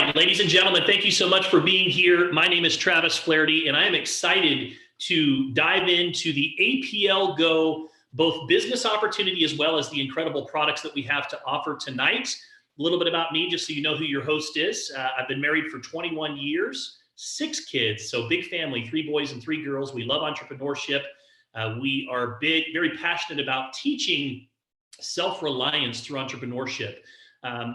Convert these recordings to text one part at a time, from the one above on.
right, ladies and gentlemen, thank you so much for being here. My name is Travis Flaherty, and I am excited to dive into the APLGo, both business opportunity as well as the incredible products that we have to offer tonight. A little bit about me, just so you know who your host is. I've been married for 21 years, 6 kids, so big family, 3 boys and 3 girls. We love entrepreneurship. We are very passionate about teaching self-reliance through entrepreneurship.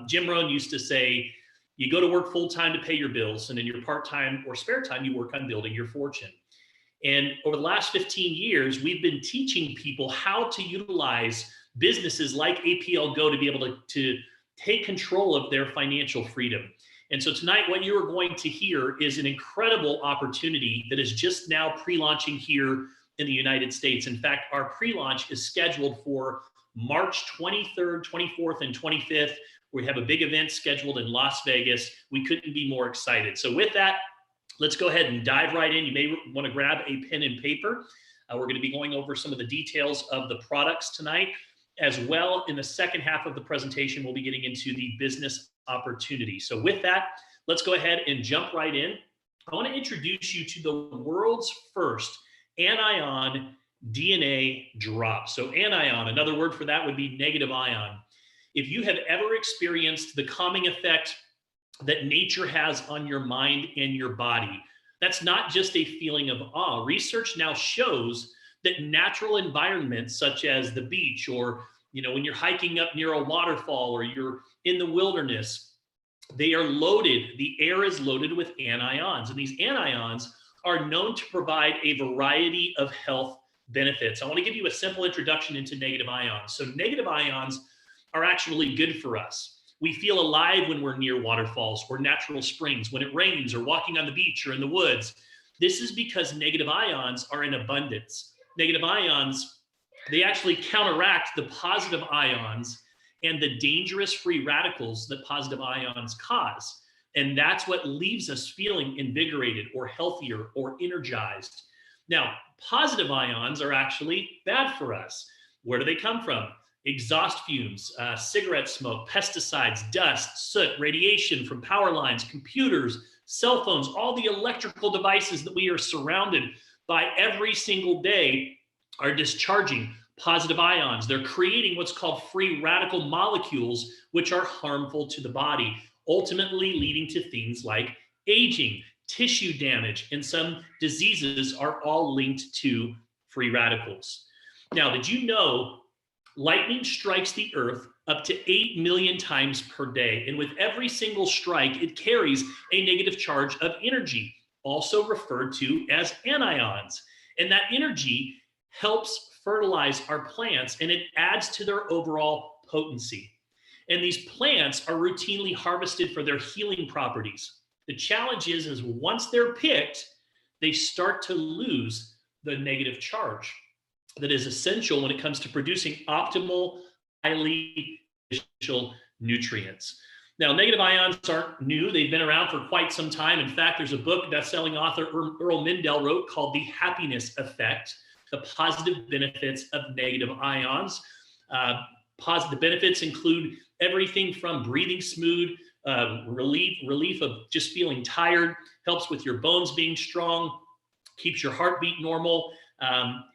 Jim Rohn used to say, you go to work full-time to pay your bills, and in your part-time or spare time, you work on building your fortune. And over the last 15 years, we've been teaching people how to utilize businesses like APLGo to be able to take control of their financial freedom. And so tonight, what you are going to hear is an incredible opportunity that is just now pre-launching here in the United States. In fact, our pre-launch is scheduled for March 23rd, 24th, and 25th. We have a big event scheduled in Las Vegas. We couldn't be more excited. So with that, let's go ahead and dive right in. You may want to grab a pen and paper. We're going to be going over some of the details of the products tonight. As well, in the second half of the presentation, we'll be getting into the business opportunity. So with that, let's go ahead and jump right in. I want to introduce you to the world's first anion DNA drop. So anion, another word for that would be negative ion. If you have ever experienced the calming effect that nature has on your mind and your body, that's not just a feeling of awe. Research now shows that natural environments such as the beach, or when you're hiking up near a waterfall, or you're in the wilderness, they are loaded. The air is loaded with anions, and these anions are known to provide a variety of health benefits. I want to give you a simple introduction into negative ions. So negative ions are actually good for us. We feel alive when we're near waterfalls or natural springs, when it rains, or walking on the beach or in the woods. This is because negative ions are in abundance. Negative ions, they actually counteract the positive ions and the dangerous free radicals that positive ions cause. And that's what leaves us feeling invigorated or healthier or energized. Now, positive ions are actually bad for us. Where do they come from? Exhaust fumes, cigarette smoke, pesticides, dust, soot, radiation from power lines, computers, cell phones, all the electrical devices that we are surrounded by every single day are discharging positive ions. They're creating what's called free radical molecules, which are harmful to the body, ultimately leading to things like aging, tissue damage, and some diseases are all linked to free radicals. Now, did you know lightning strikes the earth up to 8 million times per day? And with every single strike, it carries a negative charge of energy, also referred to as anions. And that energy helps fertilize our plants, and it adds to their overall potency. And these plants are routinely harvested for their healing properties. The challenge is once they're picked, they start to lose the negative charge that is essential when it comes to producing optimal, highly beneficial nutrients. Now, negative ions aren't new. They've been around for quite some time. In fact, there's a book best-selling author Earl Mindell wrote called The Happiness Effect, the positive benefits of negative ions. Positive benefits include everything from breathing smooth, relief of just feeling tired, helps with your bones being strong, keeps your heartbeat normal.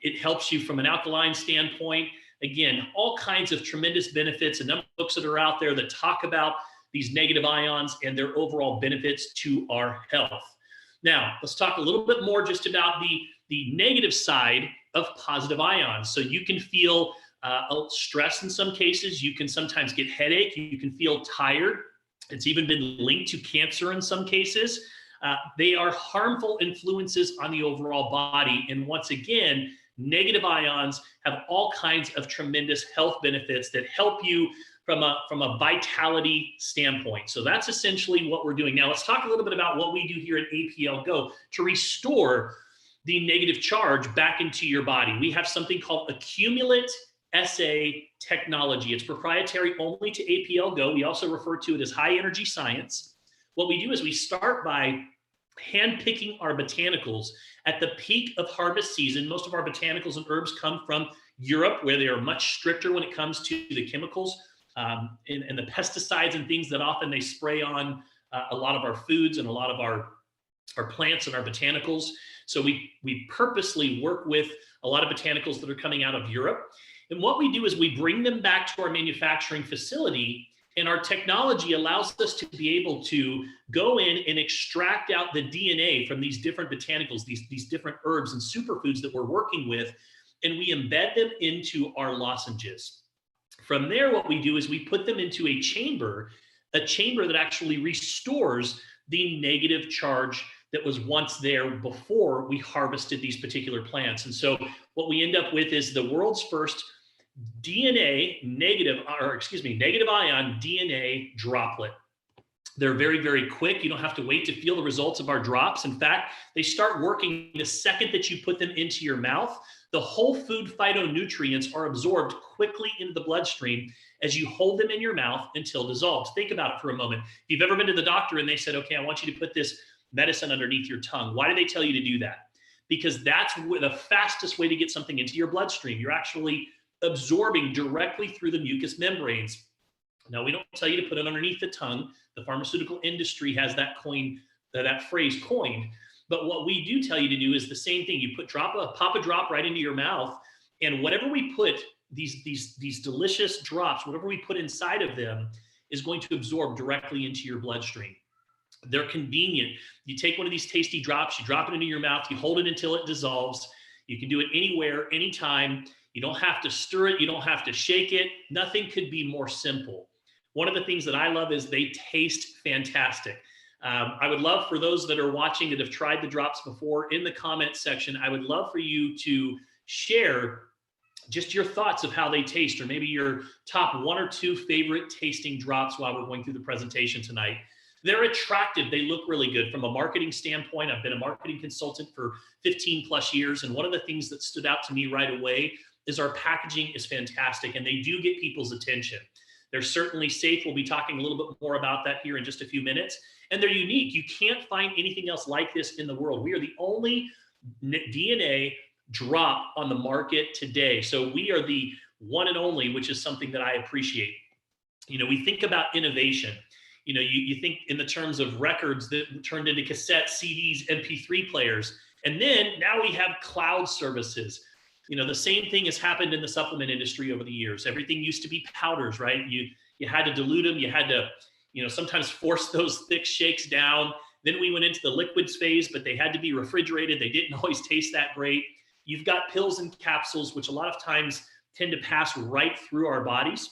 It helps you from an alkaline standpoint. Again, all kinds of tremendous benefits. A number of books that are out there that talk about these negative ions and their overall benefits to our health. Now, let's talk a little bit more just about the negative side of positive ions. So you can feel stress in some cases. You can sometimes get headache. You can feel tired. It's even been linked to cancer in some cases. They are harmful influences on the overall body. And once again, negative ions have all kinds of tremendous health benefits that help you from a vitality standpoint. So that's essentially what we're doing. Now, let's talk a little bit about what we do here at APLGo to restore the negative charge back into your body. We have something called Accumulit SA Technology. It's proprietary only to APLGo. We also refer to it as high energy science. What we do is we start by hand-picking our botanicals at the peak of harvest season. Most of our botanicals and herbs come from Europe, where they are much stricter when it comes to the chemicals and the pesticides and things that often they spray on a lot of our foods and a lot of our plants and our botanicals. So we purposely work with a lot of botanicals that are coming out of Europe. And what we do is we bring them back to our manufacturing facility, and our technology allows us to be able to go in and extract out the DNA from these different botanicals, these different herbs and superfoods that we're working with, and we embed them into our lozenges. From there, what we do is we put them into a chamber that actually restores the negative charge that was once there before we harvested these particular plants. And so what we end up with is the world's first negative ion DNA droplet. They're very, very quick. You don't have to wait to feel the results of our drops. In fact, they start working the second that you put them into your mouth. The whole food phytonutrients are absorbed quickly into the bloodstream as you hold them in your mouth until dissolved. Think about it for a moment. If you've ever been to the doctor and they said, okay, I want you to put this medicine underneath your tongue. Why do they tell you to do that? Because that's the fastest way to get something into your bloodstream. You're actually absorbing directly through the mucous membranes. Now, we don't tell you to put it underneath the tongue. The pharmaceutical industry has that phrase coined. But what we do tell you to do is the same thing. You pop a drop right into your mouth, and whatever we put, these delicious drops, whatever we put inside of them is going to absorb directly into your bloodstream. They're convenient. You take one of these tasty drops, you drop it into your mouth, you hold it until it dissolves. You can do it anywhere, anytime. You don't have to stir it. You don't have to shake it. Nothing could be more simple. One of the things that I love is they taste fantastic. I would love for those that are watching that have tried the drops before, in the comment section, I would love for you to share just your thoughts of how they taste, or maybe your top 1 or 2 favorite tasting drops while we're going through the presentation tonight. They're attractive. They look really good. From a marketing standpoint, I've been a marketing consultant for 15 plus years. And one of the things that stood out to me right away is our packaging is fantastic, and they do get people's attention. They're certainly safe. We'll be talking a little bit more about that here in just a few minutes. And they're unique. You can't find anything else like this in the world. We are the only DNA drop on the market today. So we are the one and only, which is something that I appreciate. You know, we think about innovation. You know, you think in the terms of records that turned into cassettes, CDs, MP3 players. And then now we have cloud services. You know, the same thing has happened in the supplement industry over the years. Everything used to be powders, right? You had to dilute them. You had to, sometimes force those thick shakes down. Then we went into the liquids phase, but they had to be refrigerated. They didn't always taste that great. You've got pills and capsules, which a lot of times tend to pass right through our bodies.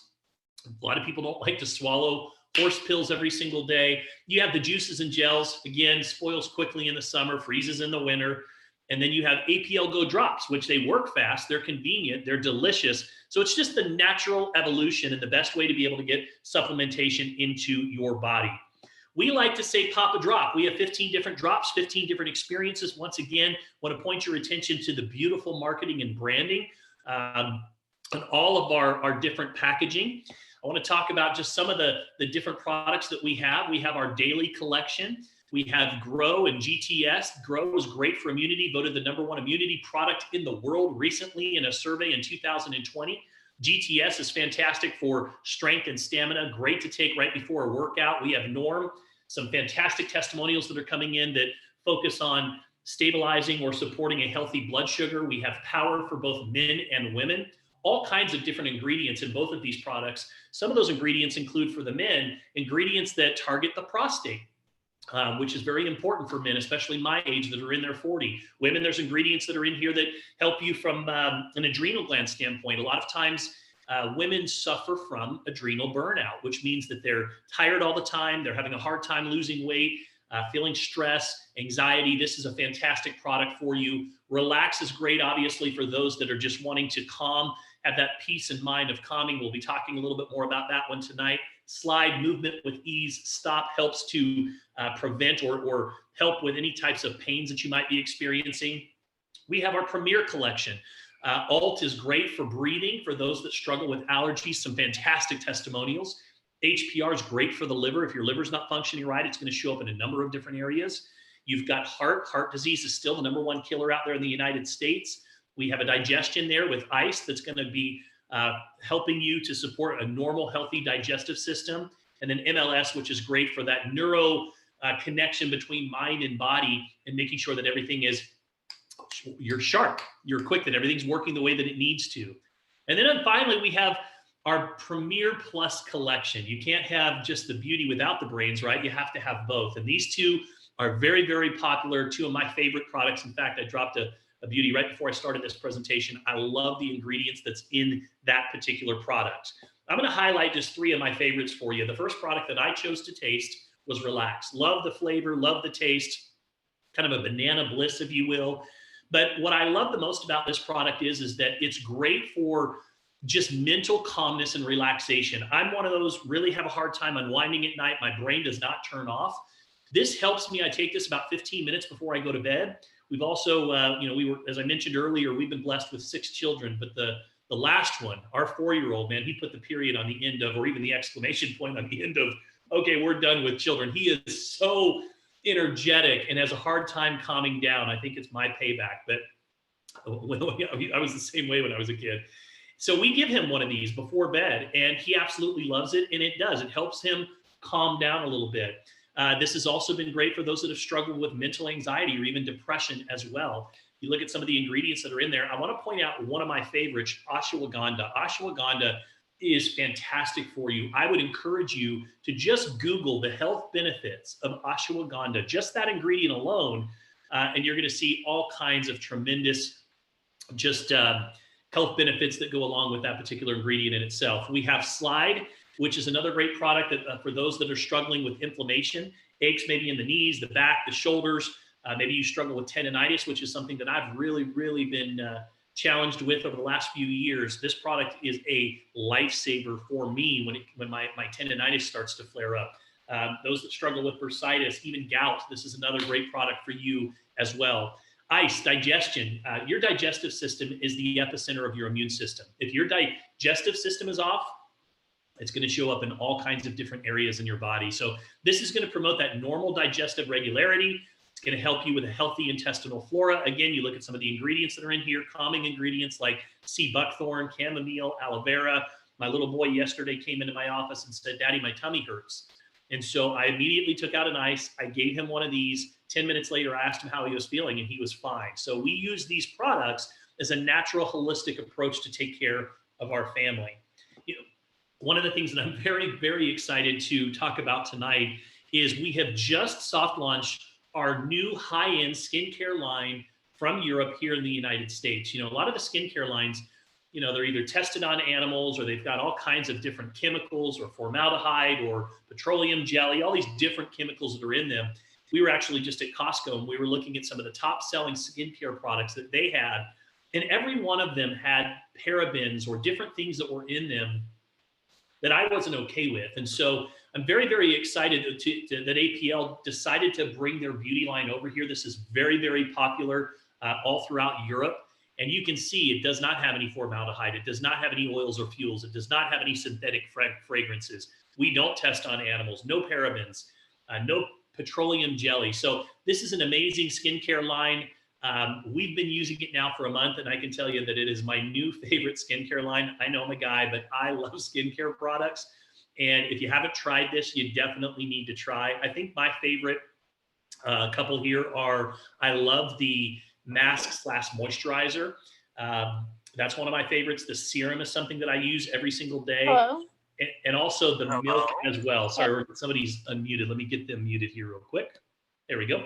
A lot of people don't like to swallow horse pills every single day. You have the juices and gels, again, spoils quickly in the summer, freezes in the winter. And then you have APLGo drops, which they work fast, they're convenient, they're delicious. So it's just the natural evolution and the best way to be able to get supplementation into your body. We like to say pop a drop. We have 15 different drops, 15 different experiences. Once again, want to point your attention to the beautiful marketing and branding on all of our different packaging. I want to talk about just some of the different products that we have. We have our daily collection. We have Grow and GTS. Grow is great for immunity, voted the #1 immunity product in the world recently in a survey in 2020. GTS is fantastic for strength and stamina, great to take right before a workout. We have Norm, some fantastic testimonials that are coming in that focus on stabilizing or supporting a healthy blood sugar. We have Power for both men and women. All kinds of different ingredients in both of these products. Some of those ingredients include, for the men, ingredients that target the prostate, which is very important for men, especially my age, that are in their 40s. Women, there's ingredients that are in here that help you from an adrenal gland standpoint. A lot of times, women suffer from adrenal burnout, which means that they're tired all the time. They're having a hard time losing weight, feeling stress, anxiety. This is a fantastic product for you. Relax is great, obviously, for those that are just wanting to calm, have that peace in mind of calming. We'll be talking a little bit more about that one tonight. Slide, movement with ease. Stop helps to prevent or help with any types of pains that you might be experiencing. We have our Premier collection. Alt is great for breathing for those that struggle with allergies. Some fantastic testimonials. HPR is great for the liver. If your liver's not functioning right, it's going to show up in a number of different areas. You've got heart disease is still the #1 killer out there in the United States. We have a digestion there with ice that's going to be helping you to support a normal, healthy digestive system. and then MLS, which is great for that neuro connection between mind and body and making sure that everything is, you're sharp, you're quick, that everything's working the way that it needs to. And then finally, we have our Premier Plus collection. You can't have just the beauty without the brains, right? You have to have both. And these two are very, very popular, two of my favorite products. In fact, I dropped a beauty right before I started this presentation. I love the ingredients that's in that particular product. I'm going to highlight just three of my favorites for you. The first product that I chose to taste was Relax. Love the flavor, love the taste, kind of a banana bliss, if you will. But what I love the most about this product is that it's great for just mental calmness and relaxation. I'm one of those, really have a hard time unwinding at night. My brain does not turn off. This helps me. I take this about 15 minutes before I go to bed. We've also, as I mentioned earlier, we've been blessed with 6 children, but the last one, our 4-year-old, man, he put the period on the end of, or even the exclamation point on the end of, okay, we're done with children. He is so energetic and has a hard time calming down. I think it's my payback, but I was the same way when I was a kid. So we give him one of these before bed, and he absolutely loves it, and it does. It helps him calm down a little bit. This has also been great for those that have struggled with mental anxiety or even depression as well. You look at some of the ingredients that are in there. I want to point out one of my favorites, ashwagandha. Ashwagandha is fantastic for you. I would encourage you to just Google the health benefits of ashwagandha, just that ingredient alone, and you're going to see all kinds of tremendous health benefits that go along with that particular ingredient in itself. We have Slide, which is another great product that for those that are struggling with inflammation, aches maybe in the knees, the back, the shoulders. Maybe you struggle with tendonitis, which is something that I've really, really been challenged with over the last few years. This product is a lifesaver for me when my tendonitis starts to flare up. Those that struggle with bursitis, even gout, this is another great product for you as well. Ice, digestion. Your digestive system is the epicenter of your immune system. If your digestive system is off, it's going to show up in all kinds of different areas in your body. So this is going to promote that normal digestive regularity. It's going to help you with a healthy intestinal flora. Again, you look at some of the ingredients that are in here, calming ingredients like sea buckthorn, chamomile, aloe vera. My little boy yesterday came into my office and said, "Daddy, my tummy hurts." And so I immediately took out an ice. I gave him one of these. 10 minutes later, I asked him how he was feeling, and he was fine. So we use these products as a natural, holistic approach to take care of our family. One of the things that I'm very, very excited to talk about tonight is we have just soft launched our new high-end skincare line from Europe here in the United States. A lot of the skincare lines, they're either tested on animals or they've got all kinds of different chemicals or formaldehyde or petroleum jelly, all these different chemicals that are in them. We were actually just at Costco and we were looking at some of the top selling skincare products that they had, and every one of them had parabens or different things that were in them that I wasn't okay with. And so I'm very, very excited that APL decided to bring their beauty line over here. This is very, very popular all throughout Europe. And you can see it does not have any formaldehyde. It does not have any oils or fuels. It does not have any synthetic fragrances. We don't test on animals, no parabens, no petroleum jelly. So this is an amazing skincare line. We've been using it now for a month, and I can tell you that it is my new favorite skincare line. I know I'm a guy, but I love skincare products. And if you haven't tried this, you definitely need to try. I think my favorite couple here are, I love the mask/moisturizer. That's one of my favorites. The serum is something that I use every single day. Hello? And also the milk as well. Sorry, somebody's unmuted. Let me get them muted here real quick. There we go.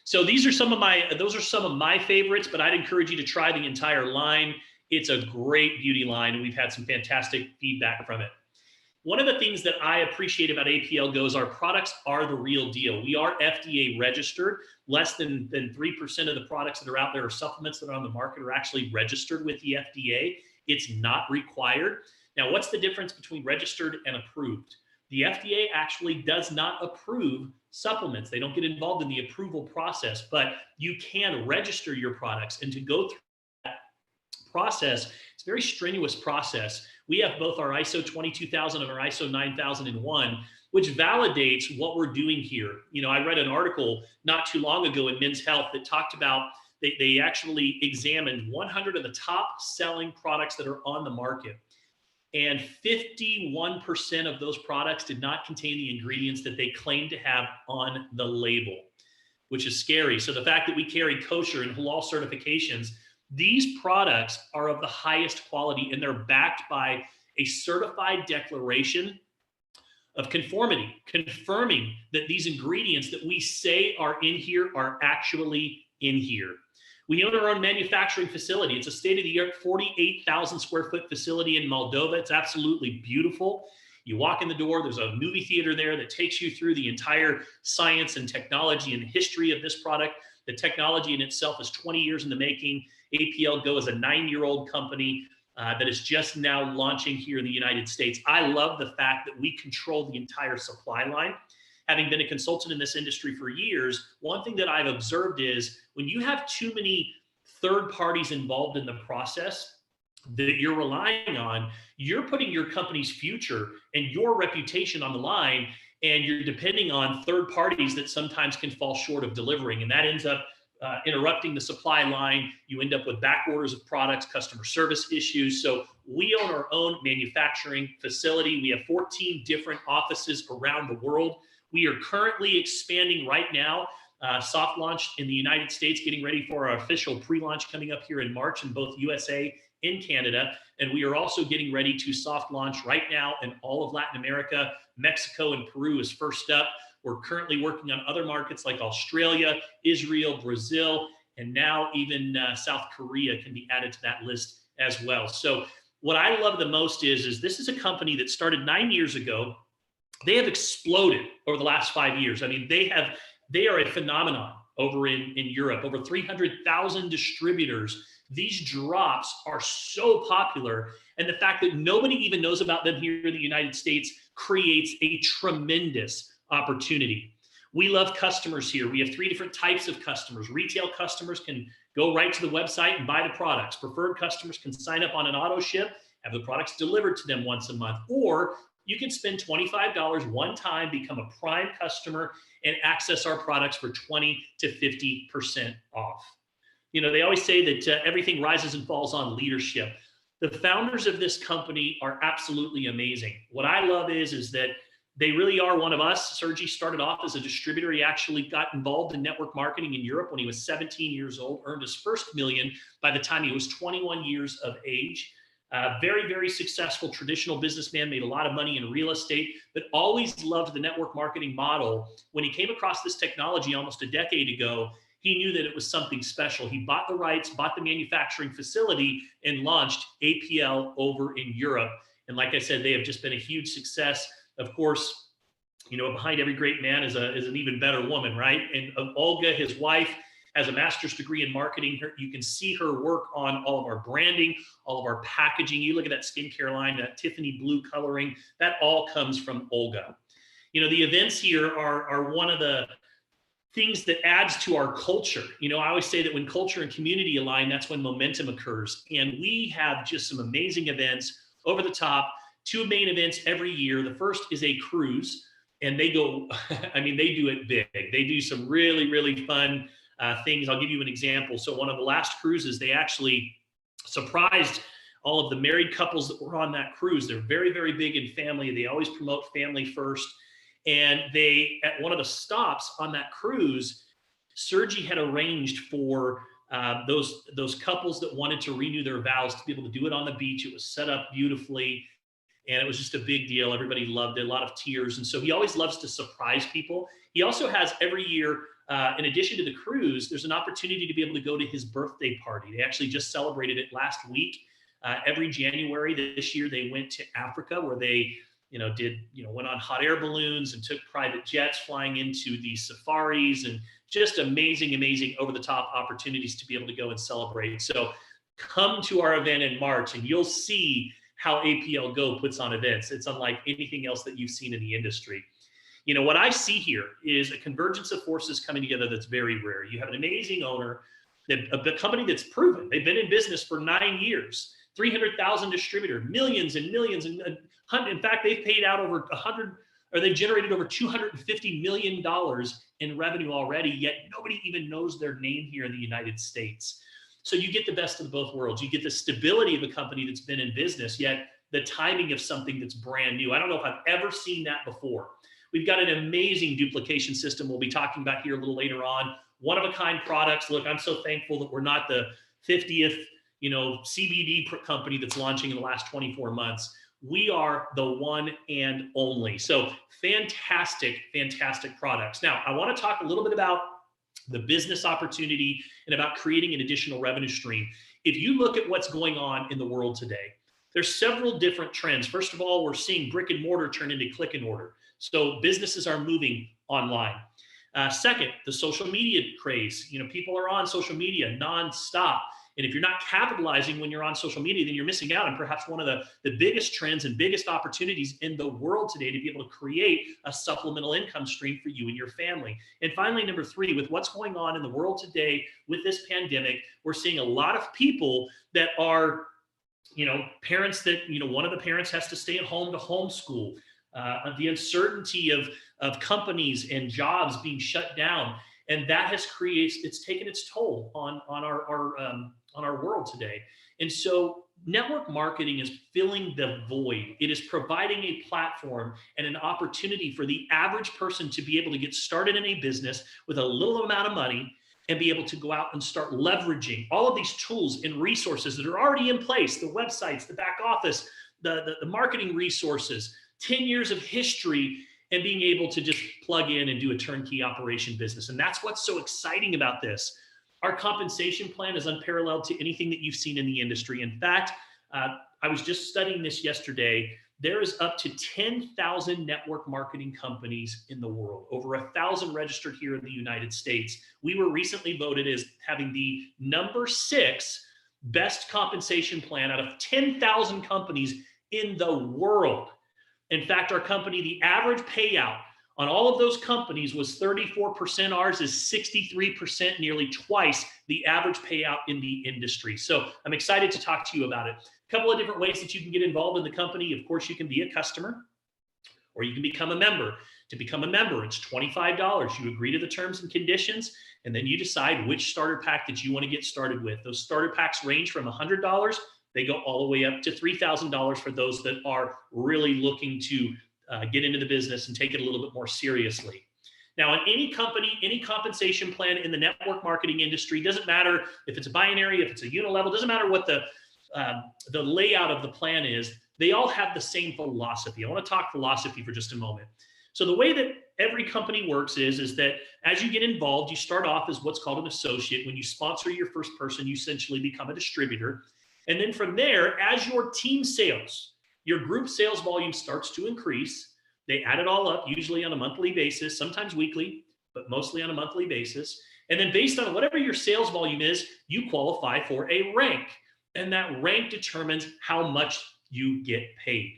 So those are some of my favorites, but I'd encourage you to try the entire line. It's a great beauty line, and we've had some fantastic feedback from it. One of the things that I appreciate about APLGo is our products are the real deal. We are FDA registered. Less than 3% of the products that are out there or supplements that are on the market are actually registered with the FDA. It's not required. Now, what's the difference between registered and approved? The FDA actually does not approve supplements. They don't get involved in the approval process, but you can register your products. And to go through that process, it's a very strenuous process. We have both our ISO 22000 and our ISO 9001, which validates what we're doing here. I read an article not too long ago in Men's Health that talked about they actually examined 100 of the top selling products that are on the market. And 51% of those products did not contain the ingredients that they claimed to have on the label, which is scary. So the fact that we carry kosher and halal certifications, these products are of the highest quality, and they're backed by a certified declaration of conformity, confirming that these ingredients that we say are in here are actually in here. We own our own manufacturing facility. It's a state-of-the-art 48,000 square foot facility in Moldova. It's absolutely beautiful. You walk in the door, there's a movie theater there that takes you through the entire science and technology and history of this product. The technology in itself is 20 years in the making. APLGo is a 9-year-old company that is just now launching here in the United States. I love the fact that we control the entire supply line. Having been a consultant in this industry for years, one thing that I've observed is when you have too many third parties involved in the process that you're relying on, you're putting your company's future and your reputation on the line, and you're depending on third parties that sometimes can fall short of delivering. And that ends up interrupting the supply line. You end up with back orders of products, customer service issues. So we own our own manufacturing facility. We have 14 different offices around the world. We are currently expanding right now, soft launch in the United States, getting ready for our official pre-launch coming up here in March in both USA and Canada. And we are also getting ready to soft launch right now in all of Latin America. Mexico and Peru is first up. We're currently working on other markets like Australia, Israel, Brazil, and now even South Korea can be added to that list as well. So what I love the most is this is a company that started 9 years ago. They have exploded over the last 5 years. I mean, they are a phenomenon over in Europe, over 300,000 distributors. These drops are so popular. And the fact that nobody even knows about them here in the United States creates a tremendous opportunity. We love customers here. We have 3 different types of customers. Retail customers can go right to the website and buy the products. Preferred customers can sign up on an auto ship, have the products delivered to them once a month, or you can spend $25 one time, become a Prime customer, and access our products for 20 to 50% off. You know, they always say that everything rises and falls on leadership. The founders of this company are absolutely amazing. What I love is that they really are one of us. Sergi started off as a distributor. He actually got involved in network marketing in Europe when he was 17 years old, earned his first million by the time he was 21 years of age. Very, very successful traditional businessman, made a lot of money in real estate, but always loved the network marketing model. When he came across this technology almost a decade ago, he knew that it was something special. He bought the rights, bought the manufacturing facility, and launched APL over in Europe. And like I said, they have just been a huge success. Of course, you know, behind every great man is an even better woman, right? And Olga, his wife, has a master's degree in marketing. You can see her work on all of our branding, all of our packaging. You look at that skincare line, that Tiffany blue coloring, that all comes from Olga. You know, the events here are one of the things that adds to our culture. You know, I always say that when culture and community align, that's when momentum occurs. And we have just some amazing events over the top, 2 main events every year. The first is a cruise, and they go, I mean, they do it big. They do some really, really fun things. I'll give you an example. So one of the last cruises, they actually surprised all of the married couples that were on that cruise. They're very, very big in family. They always promote family first. And they, at one of the stops on that cruise, Sergi had arranged for those couples that wanted to renew their vows to be able to do it on the beach. It was set up beautifully, and it was just a big deal. Everybody loved it, a lot of tears. And so he always loves to surprise people. He also has every year, in addition to the cruise, there's an opportunity to be able to go to his birthday party. They actually just celebrated it last week. Every January this year, they went to Africa, where they went on hot air balloons and took private jets flying into the safaris, and just amazing, amazing over-the-top opportunities to be able to go and celebrate. So come to our event in March and you'll see how APLGo puts on events. It's unlike anything else that you've seen in the industry. You know, what I see here is a convergence of forces coming together that's very rare. You have an amazing owner, a company that's proven. They've been in business for 9 years, 300,000 distributor, millions and millions, and in fact, they've paid out over 100, or they've generated over $250 million in revenue already, yet nobody even knows their name here in the United States. So you get the best of both worlds. You get the stability of a company that's been in business, yet the timing of something that's brand new. I don't know if I've ever seen that before. We've got an amazing duplication system we'll be talking about here a little later on. One-of-a-kind products. Look, I'm so thankful that we're not the 50th, CBD company that's launching in the last 24 months. We are the one and only. So fantastic, fantastic products. Now, I want to talk a little bit about the business opportunity and about creating an additional revenue stream. If you look at what's going on in the world today, there's several different trends. First of all, we're seeing brick and mortar turn into click and order. So businesses are moving online. Second, the social media craze. People are on social media nonstop. And if you're not capitalizing when you're on social media, then you're missing out on perhaps one of the biggest trends and biggest opportunities in the world today to be able to create a supplemental income stream for you and your family. And finally, number three, with what's going on in the world today with this pandemic, we're seeing a lot of people that are, parents that, one of the parents has to stay at home to homeschool. The uncertainty of companies and jobs being shut down, and that it's taken its toll on our world today. And so network marketing is filling the void. It is providing a platform and an opportunity for the average person to be able to get started in a business with a little amount of money and be able to go out and start leveraging all of these tools and resources that are already in place, the websites, the back office, the marketing resources, 10 years of history, and being able to just plug in and do a turnkey operation business. And that's what's so exciting about this. Our compensation plan is unparalleled to anything that you've seen in the industry. In fact, I was just studying this yesterday. There is up to 10,000 network marketing companies in the world, over 1,000 registered here in the United States. We were recently voted as having the number 6 best compensation plan out of 10,000 companies in the world. In fact, our company, the average payout on all of those companies was 34%. Ours is 63%, nearly twice the average payout in the industry. So I'm excited to talk to you about it. A couple of different ways that you can get involved in the company. Of course, you can be a customer or you can become a member. To become a member, it's $25. You agree to the terms and conditions, and then you decide which starter pack that you want to get started with. Those starter packs range from $100. They go all the way up to $3,000 for those that are really looking to get into the business and take it a little bit more seriously. Now, in any company, any compensation plan in the network marketing industry, doesn't matter if it's a binary, if it's a unilevel, doesn't matter what the layout of the plan is, they all have the same philosophy. I want to talk philosophy for just a moment. So the way that every company works is that as you get involved, you start off as what's called an associate. When you sponsor your first person, you essentially become a distributor. And then from there, as your team sales, your group sales volume starts to increase. They add it all up, usually on a monthly basis, sometimes weekly, but mostly on a monthly basis. And then based on whatever your sales volume is, you qualify for a rank. And that rank determines how much you get paid.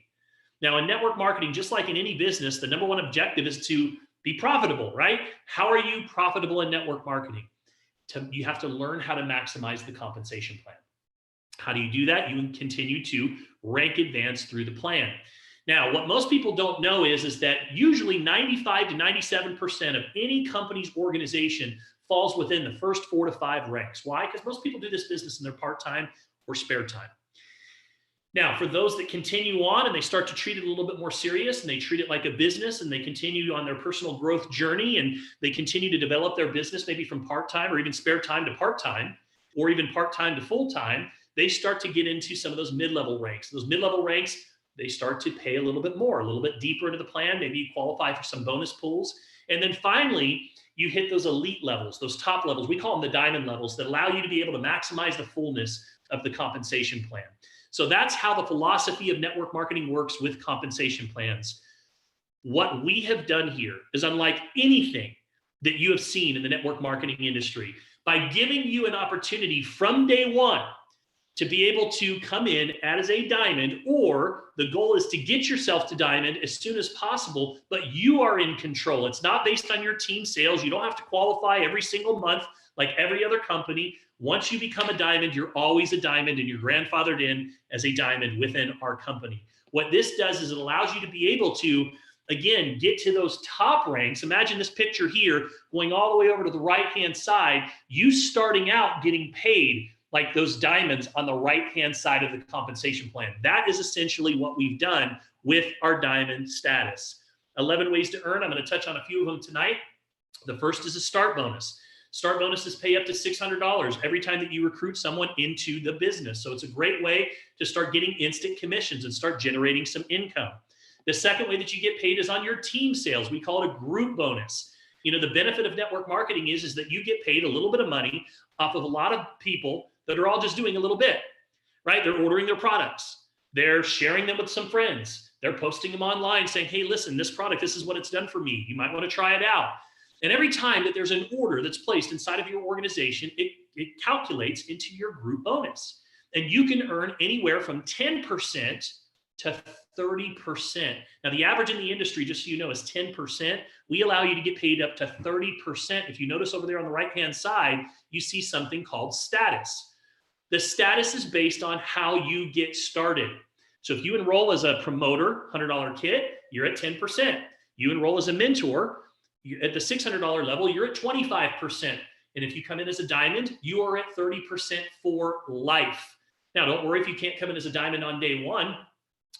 Now, in network marketing, just like in any business, the number one objective is to be profitable, right? How are you profitable in network marketing? You have to learn how to maximize the compensation plan. How do you do that? You continue to rank advance through the plan. Now, what most people don't know is that usually 95 to 97% of any company's organization falls within the first 4 to 5 ranks. Why? Because most people do this business in their part-time or spare time. Now, for those that continue on and they start to treat it a little bit more serious and they treat it like a business and they continue on their personal growth journey and they continue to develop their business maybe from part-time or even spare time to part-time or even part-time to full-time, they start to get into some of those mid-level ranks. Those mid-level ranks, they start to pay a little bit more, a little bit deeper into the plan. Maybe you qualify for some bonus pools. And then finally, you hit those elite levels, those top levels. We call them the diamond levels that allow you to be able to maximize the fullness of the compensation plan. So that's how the philosophy of network marketing works with compensation plans. What we have done here is unlike anything that you have seen in the network marketing industry. By giving you an opportunity from day one to be able to come in as a diamond, or the goal is to get yourself to diamond as soon as possible, but you are in control. It's not based on your team sales. You don't have to qualify every single month like every other company. Once you become a diamond, you're always a diamond and you're grandfathered in as a diamond within our company. What this does is it allows you to be able to, again, get to those top ranks. Imagine this picture here going all the way over to the right-hand side, you starting out getting paid like those diamonds on the right-hand side of the compensation plan. That is essentially what we've done with our diamond status. 11 ways to earn. I'm going to touch on a few of them tonight. The first is a start bonus. Start bonuses pay up to $600 every time that you recruit someone into the business. So it's a great way to start getting instant commissions and start generating some income. The second way that you get paid is on your team sales. We call it a group bonus. You know, the benefit of network marketing is that you get paid a little bit of money off of a lot of people that are all just doing a little bit, right? They're ordering their products. They're sharing them with some friends. They're posting them online saying, hey, listen, this product, this is what it's done for me. You might want to try it out. And every time that there's an order that's placed inside of your organization, it calculates into your group bonus. And you can earn anywhere from 10% to 30%. Now, the average in the industry, just so you know, is 10%. We allow you to get paid up to 30%. If you notice over there on the right-hand side, you see something called status. The status is based on how you get started. So if you enroll as a promoter, $100 kit, you're at 10%. You enroll as a mentor, at the $600 level, you're at 25%. And if you come in as a diamond, you are at 30% for life. Now, don't worry if you can't come in as a diamond on day one.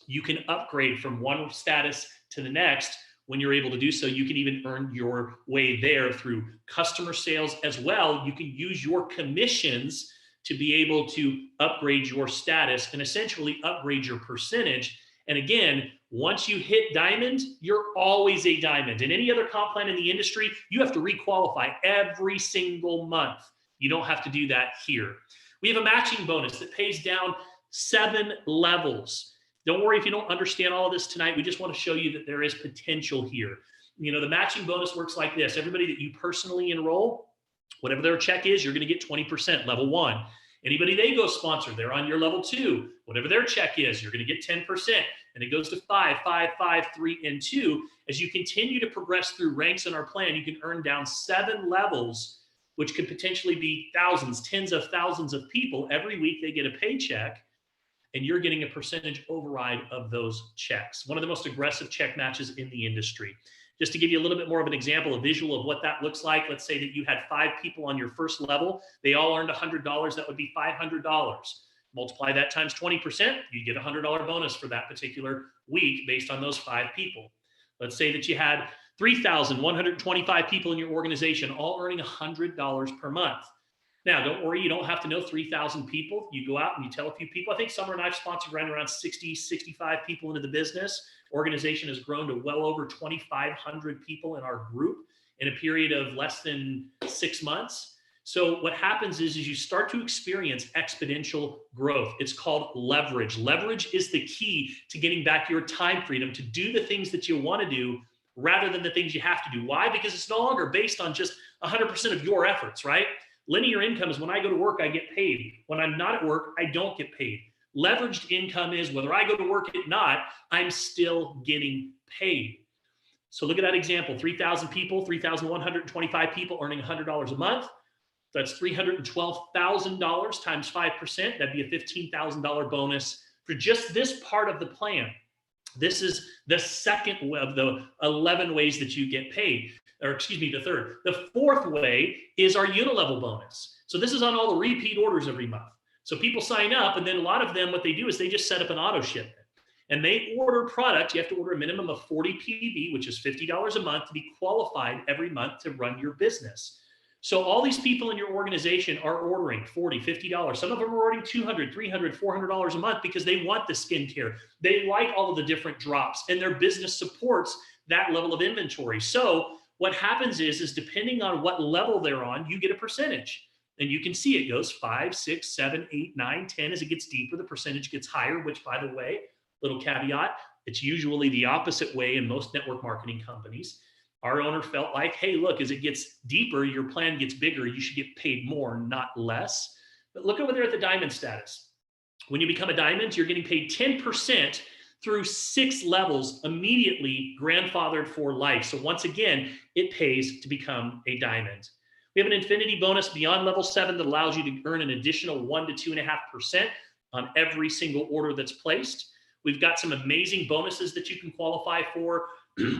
You can upgrade from one status to the next. When you're able to do so, you can even earn your way there through customer sales as well. You can use your commissions to be able to upgrade your status and essentially upgrade your percentage. And again, once you hit diamond, you're always a diamond. In any other comp plan in the industry, you have to requalify every single month. You don't have to do that here. We have a matching bonus that pays down 7 levels. Don't worry if you don't understand all of this tonight. We just want to show you that there is potential here. You know, the matching bonus works like this. Everybody that you personally enroll, whatever their check is, you're going to get 20%, level 1. Anybody they go sponsor, they're on your level 2. Whatever their check is, you're going to get 10%. And it goes to 5, 5, 5, 3, and 2. As you continue to progress through ranks in our plan, you can earn down 7 levels, which could potentially be thousands, tens of thousands of people. Every week they get a paycheck, and you're getting a percentage override of those checks. One of the most aggressive check matches in the industry. Just to give you a little bit more of an example, a visual of what that looks like, let's say that you had 5 people on your first level. They all earned $100. That would be $500. Multiply that times 20%, you get a $100 bonus for that particular week based on those 5 people. Let's say that you had 3,125 people in your organization, all earning $100 per month. Now, don't worry, you don't have to know 3,000 people. You go out and you tell a few people. I think Summer and I've sponsored around 60, 65 people into the business. Organization has grown to well over 2,500 people in our group in a period of less than 6 months. So what happens is you start to experience exponential growth. It's called leverage. Leverage is the key to getting back your time freedom to do the things that you want to do rather than the things you have to do. Why? Because it's no longer based on just 100% of your efforts, right? Linear income is when I go to work, I get paid. When I'm not at work, I don't get paid. Leveraged income is whether I go to work or not, I'm still getting paid. So look at that example, 3,000 people, 3,125 people earning $100 a month. That's $312,000 times 5%. That'd be a $15,000 bonus for just this part of the plan. This is the second of the 11 ways that you get paid, or excuse me, the third. The fourth way is our unilevel bonus. So this is on all the repeat orders every month. So people sign up, and then a lot of them, what they do is they just set up an auto shipment. And they order product. You have to order a minimum of 40 PV, which is $50 a month to be qualified every month to run your business. So all these people in your organization are ordering $40, $50. Some of them are ordering $200, $300, $400 a month because they want the skincare. They like all of the different drops, and their business supports that level of inventory. So what happens is depending on what level they're on, you get a percentage. And you can see it goes 5, 6, 7, 8, 9, 10. As it gets deeper, the percentage gets higher, which, by the way, little caveat, it's usually the opposite way in most network marketing companies. Our owner felt like, hey, look, as it gets deeper, your plan gets bigger, you should get paid more, not less. But look over there at the diamond status. When you become a diamond, you're getting paid 10% through 6 levels, immediately grandfathered for life. So once again, it pays to become a diamond. We have an infinity bonus beyond level 7 that allows you to earn an additional 1 to 2.5% on every single order that's placed. We've got some amazing bonuses that you can qualify for.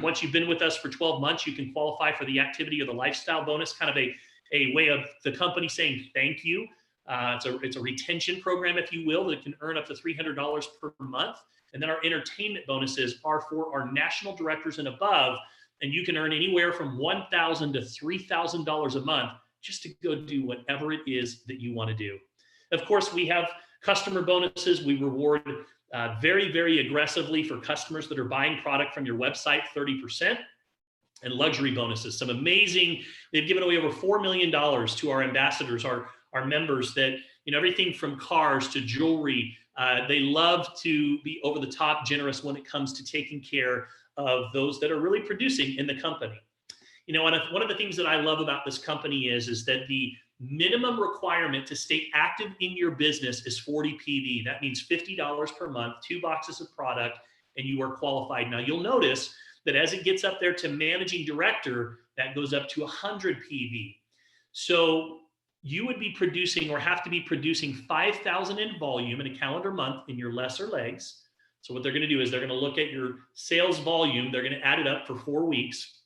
Once you've been with us for 12 months, you can qualify for the activity or the lifestyle bonus, kind of a way of the company saying thank you. It's a retention program, if you will, that can earn up to $300 per month. And then our entertainment bonuses are for our national directors and above. And you can earn anywhere from $1,000 to $3,000 a month just to go do whatever it is that you want to do. Of course, we have customer bonuses. We reward very, very aggressively for customers that are buying product from your website, 30%. And luxury bonuses, some amazing, they've given away over $4 million to our ambassadors, our members, that, you know, everything from cars to jewelry. They love to be over the top generous when it comes to taking care of those that are really producing in the company. You know, and one of the things that I love about this company is that the minimum requirement to stay active in your business is 40 PV. That means $50 per month, 2 boxes of product, and you are qualified. Now, you'll notice that as it gets up there to managing director, that goes up to 100 PV. So you would be producing, or have to be producing, 5,000 in volume in a calendar month in your lesser legs. So what they're going to do is they're going to look at your sales volume. They're going to add it up for 4 weeks.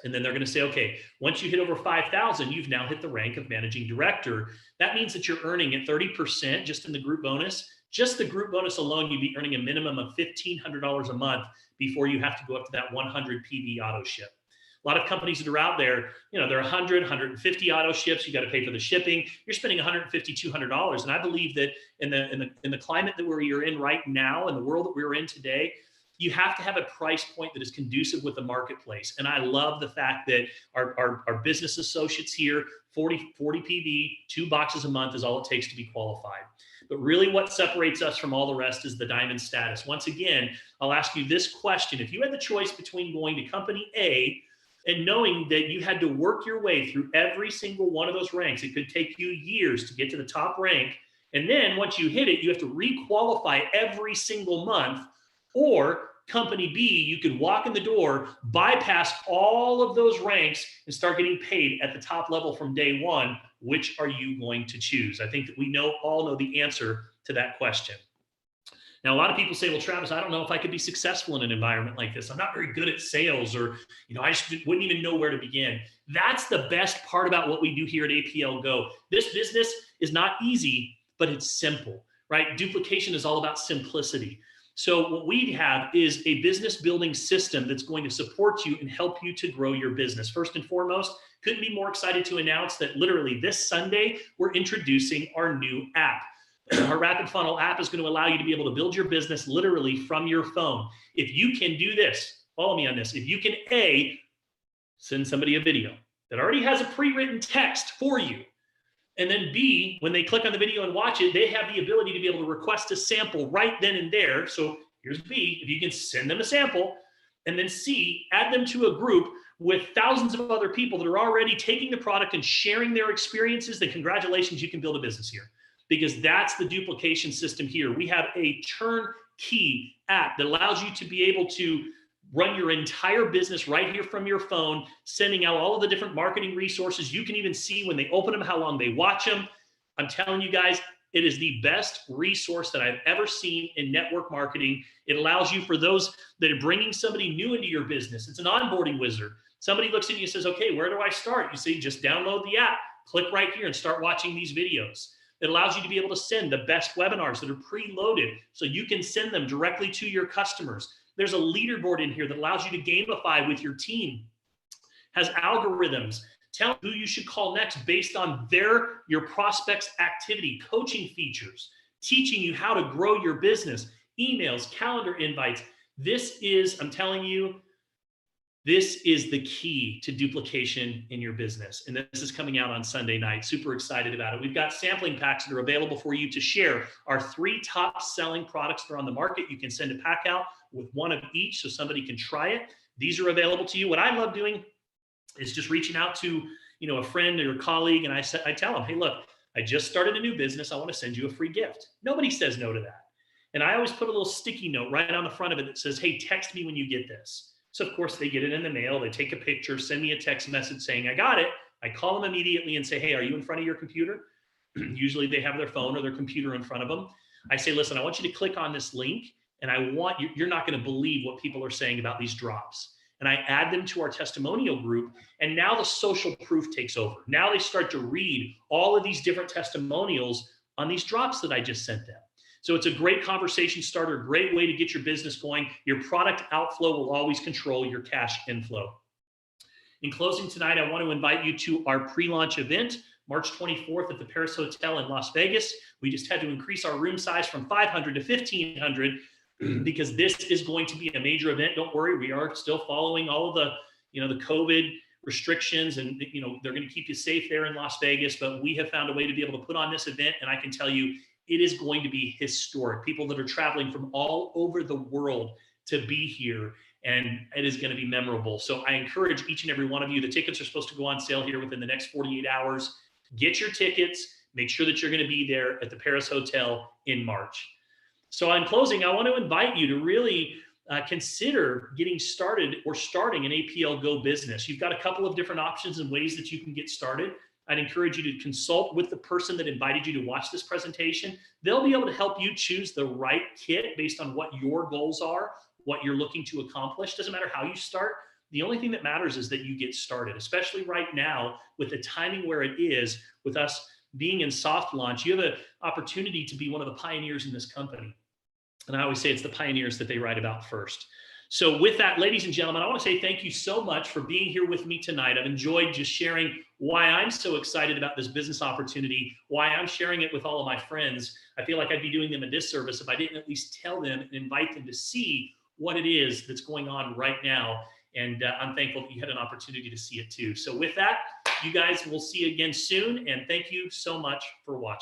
And then they're going to say, okay, once you hit over 5,000, you've now hit the rank of managing director. That means that you're earning at 30% just in the group bonus. Just the group bonus alone, you'd be earning a minimum of $1,500 a month before you have to go up to that 100 PV auto ship. A lot of companies that are out there, you know, they're 100, 150 auto ships. You got to pay for the shipping. You're spending $150, $200. And I believe that in the climate that we're in right now, in the world that we're in today, you have to have a price point that is conducive with the marketplace. And I love the fact that our business associates here, 40 PV, 2 boxes a month is all it takes to be qualified. But really what separates us from all the rest is the diamond status. Once again, I'll ask you this question. If you had the choice between going to company A and knowing that you had to work your way through every single one of those ranks, it could take you years to get to the top rank. And then once you hit it, you have to re-qualify every single month. Or company B, you could walk in the door, bypass all of those ranks, and start getting paid at the top level from day one. Which are you going to choose? I think that we all know the answer to that question. Now, a lot of people say, well, Travis, I don't know if I could be successful in an environment like this. I'm not very good at sales, or, you know, I just wouldn't even know where to begin. That's the best part about what we do here at APLGo. This business is not easy, but it's simple, right? Duplication is all about simplicity. So what we have is a business building system that's going to support you and help you to grow your business. First and foremost, couldn't be more excited to announce that literally this Sunday, we're introducing our new app. Our Rapid Funnel app is going to allow you to be able to build your business literally from your phone. If you can do this, follow me on this. If you can, A, send somebody a video that already has a pre-written text for you. And then B, when they click on the video and watch it, they have the ability to be able to request a sample right then and there. So here's B, if you can send them a sample. And then C, add them to a group with thousands of other people that are already taking the product and sharing their experiences, then congratulations, you can build a business here. Because that's the duplication system here. We have a turnkey app that allows you to be able to run your entire business right here from your phone, sending out all of the different marketing resources. You can even see when they open them, how long they watch them. I'm telling you guys, it is the best resource that I've ever seen in network marketing. It allows you, for those that are bringing somebody new into your business, it's an onboarding wizard. Somebody looks at you and says, okay, where do I start? You say, just download the app, click right here and start watching these videos. It allows you to be able to send the best webinars that are preloaded so you can send them directly to your customers. There's a leaderboard in here that allows you to gamify with your team, has algorithms, tell who you should call next based on your prospect's activity, coaching features, teaching you how to grow your business, emails, calendar invites. This is, I'm telling you, this is the key to duplication in your business. And this is coming out on Sunday night. Super excited about it. We've got sampling packs that are available for you to share. Our 3 top selling products that are on the market. You can send a pack out with 1 of each so somebody can try it. These are available to you. What I love doing is just reaching out to, you know, a friend or a colleague, and I tell them, hey, look, I just started a new business. I want to send you a free gift. Nobody says no to that. And I always put a little sticky note right on the front of it that says, hey, text me when you get this. So of course they get it in the mail, they take a picture, send me a text message saying, I got it. I call them immediately and say, hey, are you in front of your computer? Usually they have their phone or their computer in front of them. I say, listen, I want you to click on this link, and I want you, you're not going to believe what people are saying about these drops. and I add them to our testimonial group. And now the social proof takes over. Now they start to read all of these different testimonials on these drops that I just sent them. So it's a great conversation starter, great way to get your business going. Your product outflow will always control your cash inflow. In closing tonight, I want to invite you to our pre-launch event, March 24th at the Paris Hotel in Las Vegas. We just had to increase our room size from 500 to 1,500 because this is going to be a major event. Don't worry, we are still following all of the, the COVID restrictions, and they're going to keep you safe there in Las Vegas, but we have found a way to be able to put on this event, and I can tell you it is going to be historic. People that are traveling from all over the world to be here, and it is going to be memorable. So I encourage each and every one of you, the tickets are supposed to go on sale here within the next 48 hours. Get your tickets, make sure that you're going to be there at the Paris Hotel in March. So in closing, I want to invite you to really consider getting started or starting an APLGo business. You've got a couple of different options and ways that you can get started. I'd encourage you to consult with the person that invited you to watch this presentation. They'll be able to help you choose the right kit based on what your goals are, what you're looking to accomplish. Doesn't matter how you start. The only thing that matters is that you get started, especially right now with the timing where it is, with us being in soft launch. You have an opportunity to be one of the pioneers in this company. And I always say it's the pioneers that they write about first. So with that, ladies and gentlemen, I want to say thank you so much for being here with me tonight. I've enjoyed just sharing why I'm so excited about this business opportunity, why I'm sharing it with all of my friends. I feel like I'd be doing them a disservice if I didn't at least tell them and invite them to see what it is that's going on right now. And I'm thankful that you had an opportunity to see it too. So with that, you guys, we'll see you again soon. And thank you so much for watching.